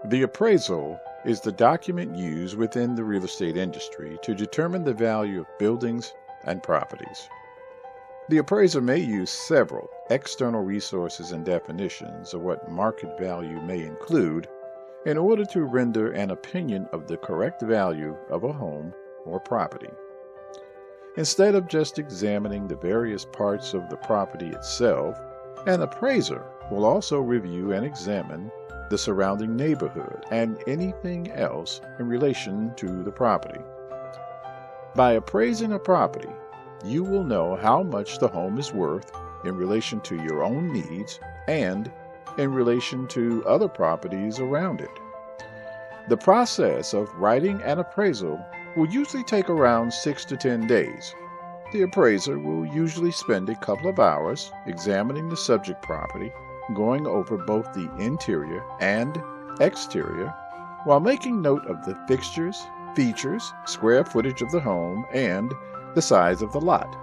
The appraisal is the document used within the real estate industry to determine the value of buildings and properties. The appraiser may use several external resources and definitions of what market value may include in order to render an opinion of the correct value of a home or property. Instead of just examining the various parts of the property itself, an appraiser will also review and examine the surrounding neighborhood and anything else in relation to the property. By appraising a property, you will know how much the home is worth in relation to your own needs and in relation to other properties around it. The process of writing an appraisal will usually take around 6 to 10 days. The appraiser will usually spend a couple of hours examining the subject property, going over both the interior and exterior, while making note of the fixtures, features, square footage of the home, and the size of the lot.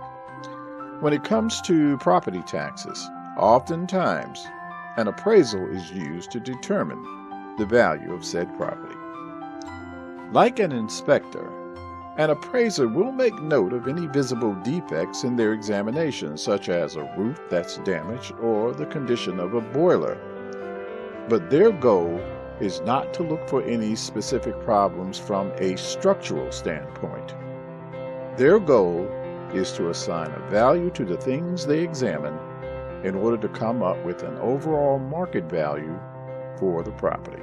When it comes to property taxes, oftentimes an appraisal is used to determine the value of said property. Like an inspector, an appraiser will make note of any visible defects in their examination, such as a roof that's damaged or the condition of a boiler. But their goal is not to look for any specific problems from a structural standpoint. Their goal is to assign a value to the things they examine in order to come up with an overall market value for the property.